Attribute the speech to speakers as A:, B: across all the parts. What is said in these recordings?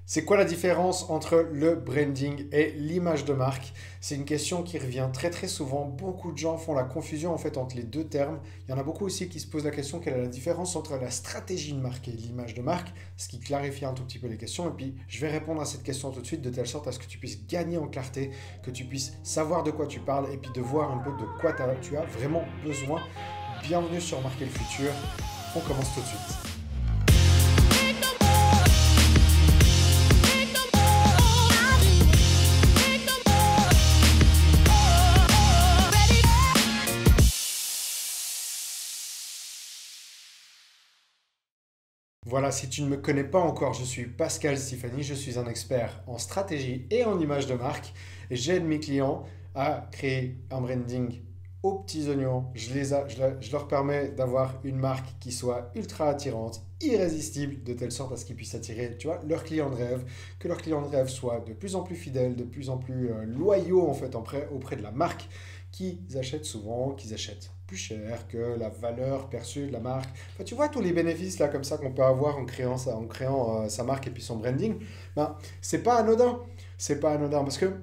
A: C'est quoi la différence entre le branding et l'image de marque? C'est une question qui revient très très souvent. Beaucoup de gens font la confusion en fait entre les deux termes. Il y en a beaucoup aussi qui se posent la question quelle est la différence entre la stratégie de marque et l'image de marque, ce qui clarifie un tout petit peu les questions. Et puis je vais répondre à cette question tout de suite de telle sorte à ce que tu puisses gagner en clarté, que tu puisses savoir de quoi tu parles et puis de voir un peu de quoi tu as vraiment besoin. Bienvenue sur Marquer le futur. On commence tout de suite. Voilà, si tu ne me connais pas encore, je suis Pascal Stéphanie, je suis un expert en stratégie et en image de marque et j'aide mes clients à créer un branding aux petits oignons. Je leur permets d'avoir une marque qui soit ultra attirante, irrésistible, de telle sorte à ce qu'ils puissent attirer, tu vois, leurs clients de rêve, que leurs clients de rêve soient de plus en plus fidèles, de plus en plus loyaux en fait auprès de la marque qu'ils achètent souvent, qu'ils achètent plus cher, que la valeur perçue de la marque. Enfin, tu vois tous les bénéfices là comme ça qu'on peut avoir en créant sa marque et puis son branding. Ben, c'est pas anodin. C'est pas anodin parce que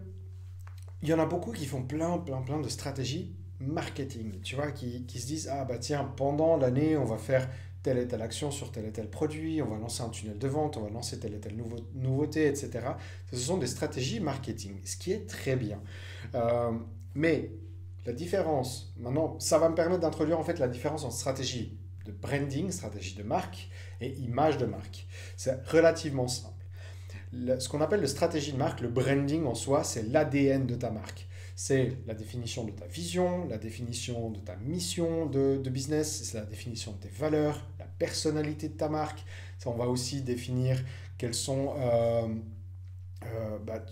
A: il y en a beaucoup qui font plein de stratégies marketing. Tu vois, qui se disent ah bah tiens pendant l'année on va faire telle et telle action sur tel et tel produit, on va lancer un tunnel de vente, on va lancer telle et telle nouveauté, etc. Ce sont des stratégies marketing, ce qui est très bien. Euh, mais la différence, maintenant, ça va me permettre d'introduire en fait la différence entre stratégie de branding, stratégie de marque et image de marque. C'est relativement simple. Ce qu'on appelle la stratégie de marque, le branding en soi, c'est l'ADN de ta marque. C'est la définition de ta vision, la définition de ta mission de business, c'est la définition de tes valeurs, la personnalité de ta marque. Ça, on va aussi définir quels sont bah,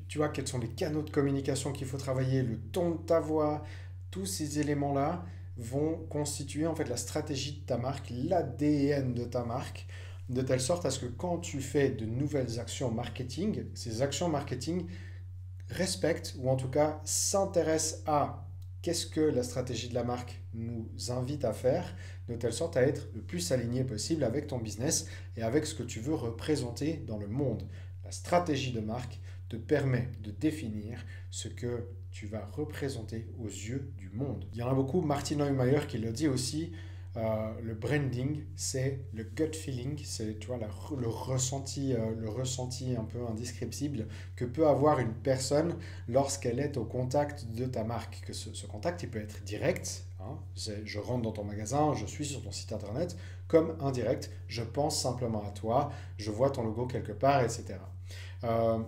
A: tu vois, quels sont les canaux de communication qu'il faut travailler, le ton de ta voix, tous ces éléments-là vont constituer en fait la stratégie de ta marque, l'ADN de ta marque, de telle sorte à ce que quand tu fais de nouvelles actions marketing, ces actions marketing respectent ou en tout cas s'intéressent à qu'est-ce que la stratégie de la marque nous invite à faire, de telle sorte à être le plus aligné possible avec ton business et avec ce que tu veux représenter dans le monde. La stratégie de marque te permet de définir ce que tu vas représenter aux yeux du monde. Il y en a beaucoup, Martin Neumayer qui le dit aussi, le branding, c'est le gut feeling, c'est tu vois, le ressenti un peu indescriptible que peut avoir une personne lorsqu'elle est au contact de ta marque. Que ce contact, il peut être direct, hein, je rentre dans ton magasin, je suis sur ton site internet, comme indirect, je pense simplement à toi, je vois ton logo quelque part, etc. Euh,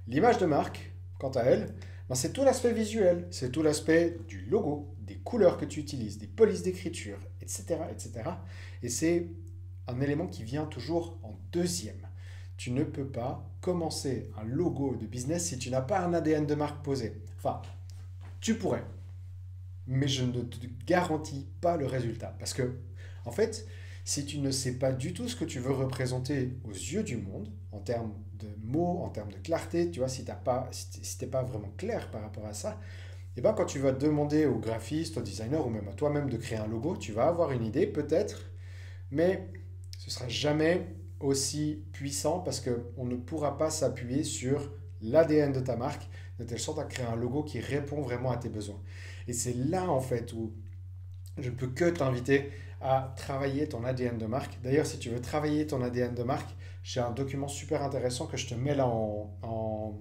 A: L'image de marque, quant à elle, ben c'est tout l'aspect visuel, c'est tout l'aspect du logo, des couleurs que tu utilises, des polices d'écriture, etc., etc. Et c'est un élément qui vient toujours en deuxième. Tu ne peux pas commencer un logo de business si tu n'as pas un ADN de marque posé. Enfin, tu pourrais, mais je ne te garantis pas le résultat. Parce que, en fait, si tu ne sais pas du tout ce que tu veux représenter aux yeux du monde, en termes de mots, en termes de clarté, tu vois, si t'es pas vraiment clair par rapport à ça, et ben quand tu vas demander au graphiste, au designer ou même à toi-même de créer un logo, tu vas avoir une idée peut-être, mais ce sera jamais aussi puissant parce qu'on ne pourra pas s'appuyer sur l'ADN de ta marque de telle sorte à créer un logo qui répond vraiment à tes besoins. Et c'est là en fait où je ne peux que t'inviter à travailler ton ADN de marque. D'ailleurs, si tu veux travailler ton ADN de marque, j'ai un document super intéressant que je te mets là en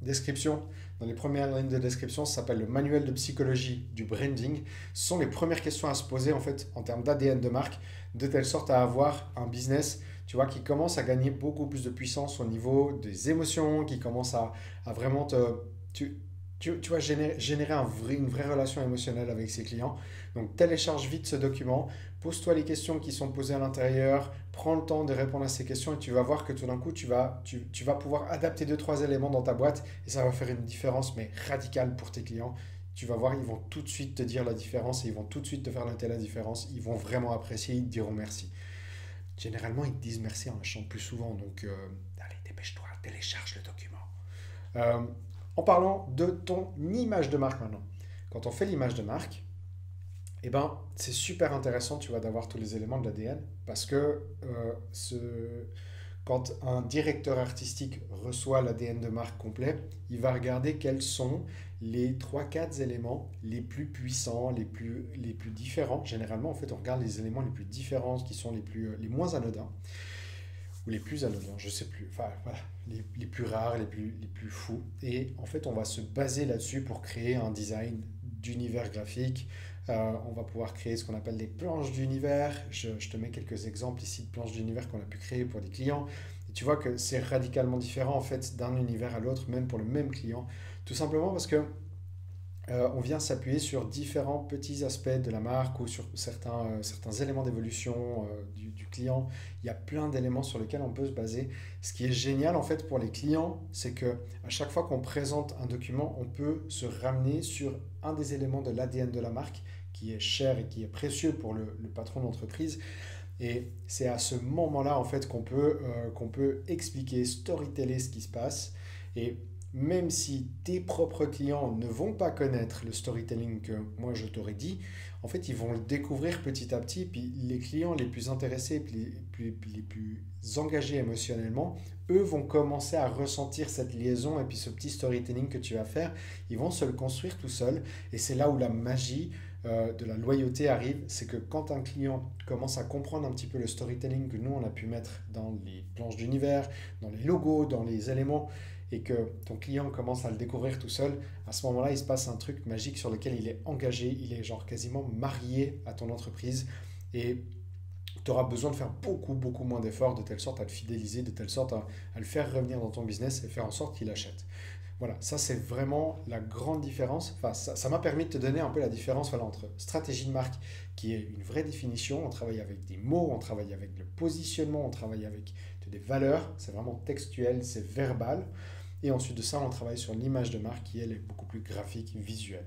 A: description. Dans les premières lignes de description, ça s'appelle le manuel de psychologie du branding. Ce sont les premières questions à se poser en fait en termes d'ADN de marque, de telle sorte à avoir un business, tu vois, qui commence à gagner beaucoup plus de puissance au niveau des émotions, qui commence à vraiment tu, tu vas générer une vraie relation émotionnelle avec ses clients. Donc télécharge vite ce document, pose-toi les questions qui sont posées à l'intérieur, prends le temps de répondre à ces questions et tu vas voir que tout d'un coup, tu vas pouvoir adapter deux, trois éléments dans ta boîte et ça va faire une différence, mais radicale pour tes clients. Tu vas voir, ils vont tout de suite te dire la différence et ils vont tout de suite te faire noter la différence. Ils vont vraiment apprécier, ils te diront merci. Généralement, ils te disent merci en achetant plus souvent. Donc, allez, dépêche-toi, télécharge le document. Euh, En parlant de ton image de marque maintenant. Quand on fait l'image de marque, eh ben, c'est super intéressant, tu vois, d'avoir tous les éléments de l'ADN parce que Quand un directeur artistique reçoit l'ADN de marque complet, il va regarder quels sont les trois quatre éléments les plus puissants, les plus différents. Généralement, en fait, on regarde les éléments les plus différents, qui sont les moins anodins, ou les plus anodins, je sais plus. Enfin, voilà, les plus rares, les plus fous. Et en fait, on va se baser là-dessus pour créer un design d'univers graphique. On va pouvoir créer ce qu'on appelle des planches d'univers. Je te mets quelques exemples ici de planches d'univers qu'on a pu créer pour des clients. Et tu vois que c'est radicalement différent en fait d'un univers à l'autre, même pour le même client. Tout simplement parce que on vient s'appuyer sur différents petits aspects de la marque ou sur certains éléments d'évolution du client. Il y a plein d'éléments sur lesquels on peut se baser. Ce qui est génial en fait pour les clients, c'est que à chaque fois qu'on présente un document, on peut se ramener sur un des éléments de l'ADN de la marque qui est cher et qui est précieux pour le patron d'entreprise. Et c'est à ce moment-là en fait qu'on peut expliquer, storyteller ce qui se passe. Et même si tes propres clients ne vont pas connaître le storytelling que moi je t'aurais dit, en fait, ils vont le découvrir petit à petit. Puis les clients les plus intéressés, puis les plus engagés émotionnellement, eux vont commencer à ressentir cette liaison et puis ce petit storytelling que tu vas faire, ils vont se le construire tout seuls. Et c'est là où la magie de la loyauté arrive. C'est que quand un client commence à comprendre un petit peu le storytelling que nous, on a pu mettre dans les planches d'univers, dans les logos, dans les éléments, et que ton client commence à le découvrir tout seul, à ce moment-là, il se passe un truc magique sur lequel il est engagé, il est genre quasiment marié à ton entreprise et tu auras besoin de faire beaucoup moins d'efforts de telle sorte à le fidéliser, de telle sorte à le faire revenir dans ton business et faire en sorte qu'il achète. Voilà, ça c'est vraiment la grande différence. Enfin, ça m'a permis de te donner un peu la différence voilà, entre stratégie de marque, qui est une vraie définition. On travaille avec des mots, on travaille avec le positionnement, on travaille avec des valeurs. C'est vraiment textuel, c'est verbal. Et ensuite de ça, on travaille sur l'image de marque qui, elle, est beaucoup plus graphique, visuelle.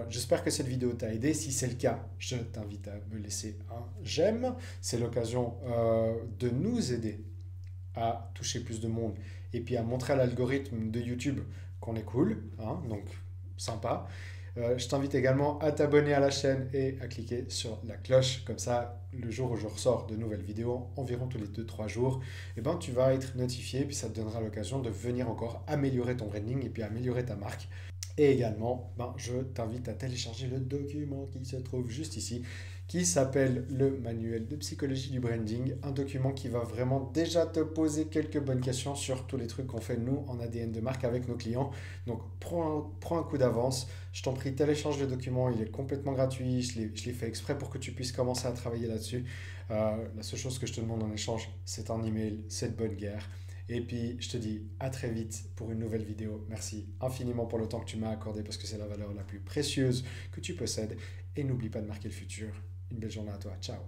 A: J'espère que cette vidéo t'a aidé. Si c'est le cas, je t'invite à me laisser un j'aime. C'est l'occasion de nous aider à toucher plus de monde et puis à montrer à l'algorithme de YouTube qu'on est cool, hein, donc sympa. Je t'invite également à t'abonner à la chaîne et à cliquer sur la cloche, comme ça, le jour où je ressors de nouvelles vidéos, environ tous les 2-3 jours, eh ben, tu vas être notifié, puis ça te donnera l'occasion de venir encore améliorer ton branding et puis améliorer ta marque. Et également, ben, je t'invite à télécharger le document qui se trouve juste ici, qui s'appelle le manuel de psychologie du branding, un document qui va vraiment déjà te poser quelques bonnes questions sur tous les trucs qu'on fait nous en ADN de marque avec nos clients. Donc prends un coup d'avance, je t'en prie, télécharge le document, il est complètement gratuit, je l'ai fait exprès pour que tu puisses commencer à travailler là-dessus. La seule chose que je te demande en échange, c'est un email, c'est de bonne guerre. Et puis, je te dis à très vite pour une nouvelle vidéo. Merci infiniment pour le temps que tu m'as accordé parce que c'est la valeur la plus précieuse que tu possèdes. Et n'oublie pas de marquer le futur. Une belle journée à toi. Ciao.